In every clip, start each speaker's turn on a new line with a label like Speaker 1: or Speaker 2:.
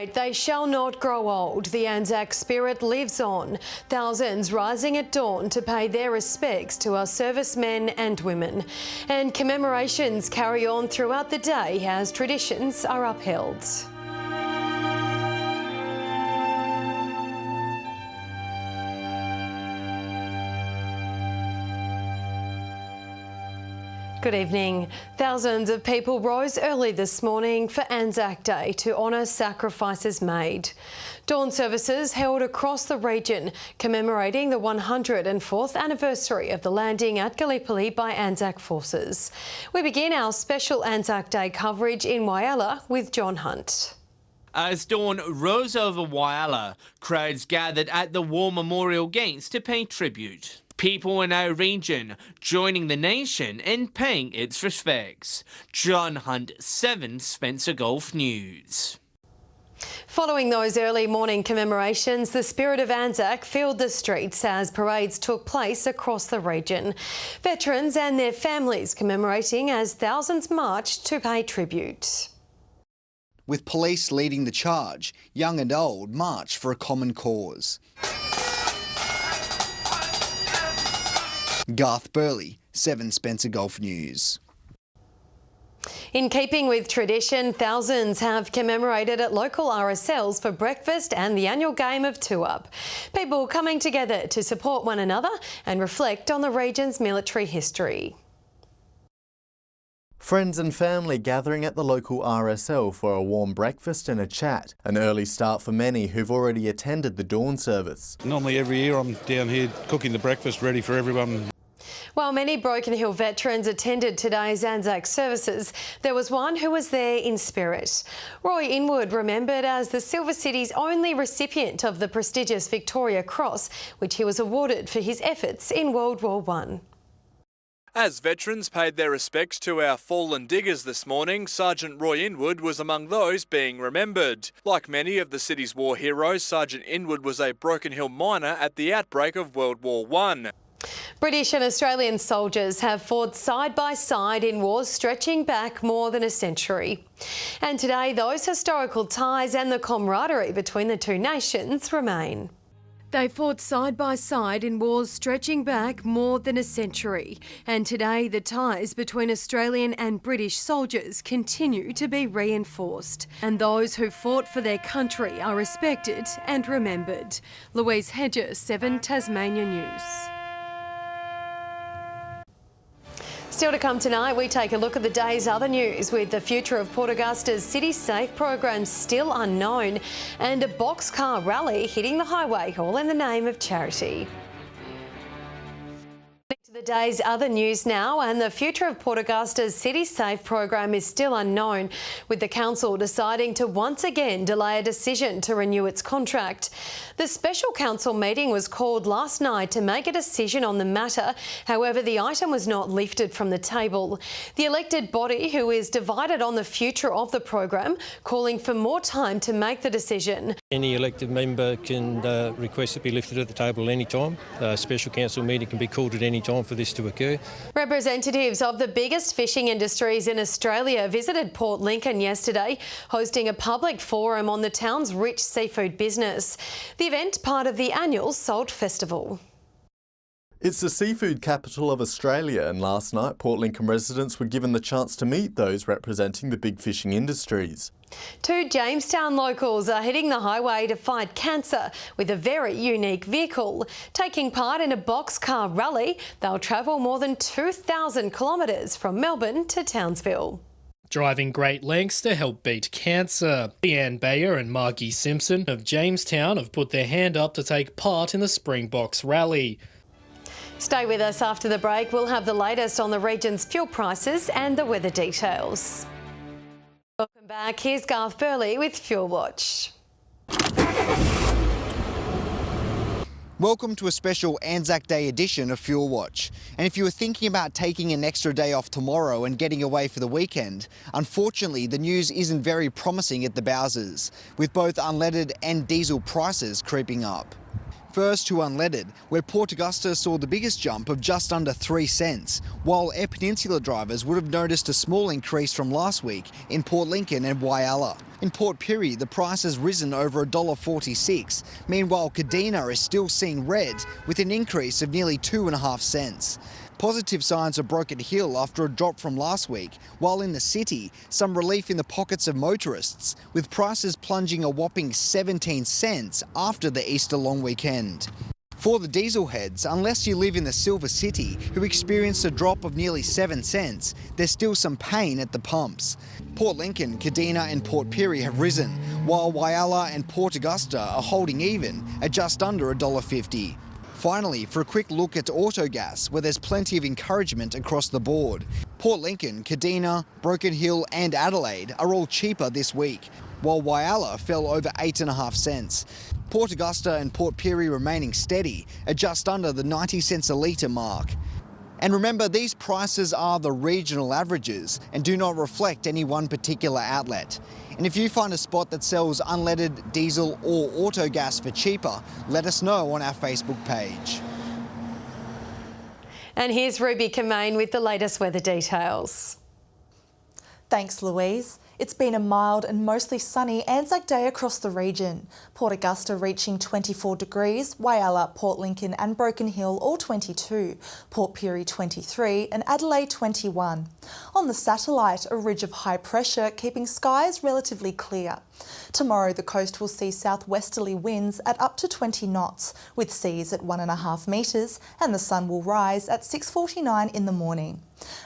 Speaker 1: They shall not grow old. The ANZAC spirit lives on. Thousands rising at dawn to pay their respects to our servicemen and women. And commemorations carry on throughout the day as traditions are upheld. Good evening. Thousands of people rose early this morning for ANZAC Day to honour sacrifices made. Dawn services held across the region commemorating the 104th anniversary of the landing at Gallipoli by ANZAC forces. We begin our special ANZAC Day coverage in WHYALLA with John Hunt.
Speaker 2: As dawn rose over WHYALLA, crowds gathered at the War Memorial Gates to pay tribute. People in our region joining the nation in paying its respects. John Hunt, 7 Spencer Gulf News.
Speaker 1: Following those early morning commemorations, the spirit of ANZAC filled the streets as parades took place across the region. Veterans and their families commemorating as thousands marched to pay tribute.
Speaker 3: With police leading the charge, young and old marched for a common cause. Garth Burley, 7 Spencer Gulf News.
Speaker 1: In keeping with tradition, thousands have commemorated at local RSLs for breakfast and the annual game of two-up. People coming together to support one another and reflect on the region's military history.
Speaker 4: Friends and family gathering at the local RSL for a warm breakfast and a chat. An early start for many who've already attended the dawn service.
Speaker 5: Normally every year I'm down here cooking the breakfast ready for everyone.
Speaker 1: While many Broken Hill veterans attended today's ANZAC services, there was one who was there in spirit. Roy Inwood remembered as the Silver City's only recipient of the prestigious Victoria Cross, which he was awarded for his efforts in World War I.
Speaker 6: As veterans paid their respects to our fallen diggers this morning, Sergeant Roy Inwood was among those being remembered. Like many of the city's war heroes, Sergeant Inwood was a Broken Hill miner at the outbreak of World War I.
Speaker 1: British and Australian soldiers have fought side by side in wars stretching back more than a century. And today, those historical ties and the camaraderie between the two nations remain. They fought side by side in wars stretching back more than a century. And today, the ties between Australian and British soldiers continue to be reinforced. And those who fought for their country are respected and remembered. Louise, Hedger, 7 Tasmania News. Still to come tonight, we take a look at the day's other news with the future of Port Augusta's City Safe program still unknown and a boxcar rally hitting the highway, all in the name of charity. The day's other news now, and the future of Port Augusta's City Safe program is still unknown, with the council deciding to once again delay a decision to renew its contract. The special council meeting was called last night to make a decision on the matter. However, the item was not lifted from the table. The elected body, who is divided on the future of the program, calling for more time to make the decision.
Speaker 7: Any elected member can request it be lifted at the table any time. A special council meeting can be called at any time for this to occur. Representatives
Speaker 1: of the biggest fishing industries in Australia visited Port Lincoln yesterday, hosting a public forum on the town's rich seafood business. The event, part of the annual Salt Festival.
Speaker 4: It's the seafood capital of Australia, and last night Port Lincoln residents were given the chance to meet those representing the big fishing industries.
Speaker 1: 2 Jamestown locals are hitting the highway to fight cancer with a very unique vehicle. Taking part in a boxcar rally, they'll travel more than 2,000 kilometres from Melbourne to Townsville.
Speaker 8: Driving great lengths to help beat cancer. Leanne Bayer and Margie Simpson of Jamestown have put their hand up to take part in the Springboks rally.
Speaker 1: Stay with us after the break. We'll have the latest on the region's fuel prices and the weather details. Welcome back. Here's Garth Burley with Fuel Watch.
Speaker 3: Welcome to a special ANZAC Day edition of Fuel Watch. And if you were thinking about taking an extra day off tomorrow and getting away for the weekend, unfortunately the news isn't very promising at the Bowsers, with both unleaded and diesel prices creeping up. First to unleaded, where Port Augusta saw the biggest jump of just under 3 cents, while Air Peninsula drivers would have noticed a small increase from last week in Port Lincoln and Whyalla. In Port Pirie, the price has risen over $1.46. Meanwhile, Kadina is still seeing red with an increase of nearly 2.5 cents. Positive signs of Broken Hill after a drop from last week, while in the city, some relief in the pockets of motorists, with prices plunging a whopping 17 cents after the Easter long weekend. For the diesel heads, unless you live in the Silver City, who experienced a drop of nearly 7 cents, there's still some pain at the pumps. Port Lincoln, Kadina and Port Pirie have risen, while Whyalla and Port Augusta are holding even at just under $1.50. Finally, for a quick look at Autogas, where there's plenty of encouragement across the board. Port Lincoln, Kadina, Broken Hill and Adelaide are all cheaper this week, while Whyalla fell over 8.5 cents. Port Augusta and Port Pirie remaining steady at just under the 90 cents a litre mark. And remember, these prices are the regional averages and do not reflect any one particular outlet. And if you find a spot that sells unleaded, diesel or auto gas for cheaper, let us know on our Facebook page.
Speaker 1: And here's Ruby Commane with the latest weather details.
Speaker 9: Thanks, Louise. It's been a mild and mostly sunny ANZAC day across the region. Port Augusta reaching 24 degrees, Whyalla, Port Lincoln and Broken Hill all 22, Port Pirie 23 and Adelaide 21. On the satellite, a ridge of high pressure keeping skies relatively clear. Tomorrow the coast will see southwesterly winds at up to 20 knots, with seas at 1.5 metres, and the sun will rise at 6:49 in the morning.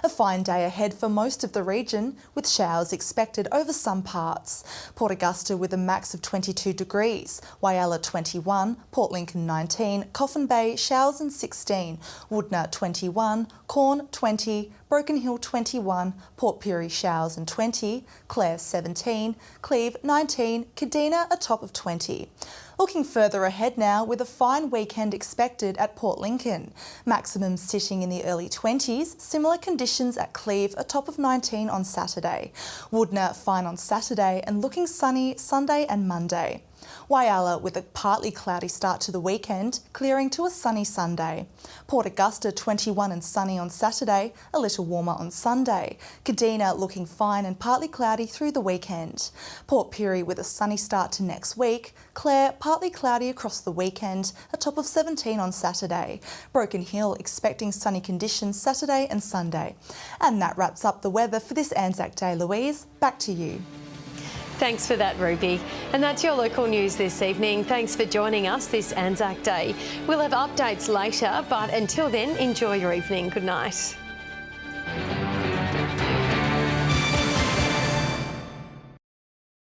Speaker 9: A fine day ahead for most of the region, with showers expected over some parts. Port Augusta with a max of 22 degrees, Whyalla 21, Port Lincoln 19, Coffin Bay showers and 16, Woodna 21, Corn 20, Broken Hill 21, Port Pirie showers and 20, Clare 17, Cleve 19, Kadina a top of 20. Looking further ahead now, with a fine weekend expected at Port Lincoln. Maximums sitting in the early 20s, similar conditions at Cleve, a top of 19 on Saturday. Woodna fine on Saturday and looking sunny Sunday and Monday. Whyalla with a partly cloudy start to the weekend, clearing to a sunny Sunday. Port Augusta 21 and sunny on Saturday, a little warmer on Sunday. Kadina looking fine and partly cloudy through the weekend. Port Pirie with a sunny start to next week. Clare partly cloudy across the weekend, a top of 17 on Saturday. Broken Hill expecting sunny conditions Saturday and Sunday. And that wraps up the weather for this ANZAC Day. Louise, back to you.
Speaker 1: Thanks for that, Ruby. And that's your local news this evening. Thanks for joining us this ANZAC Day. We'll have updates later, but until then, enjoy your evening. Good night.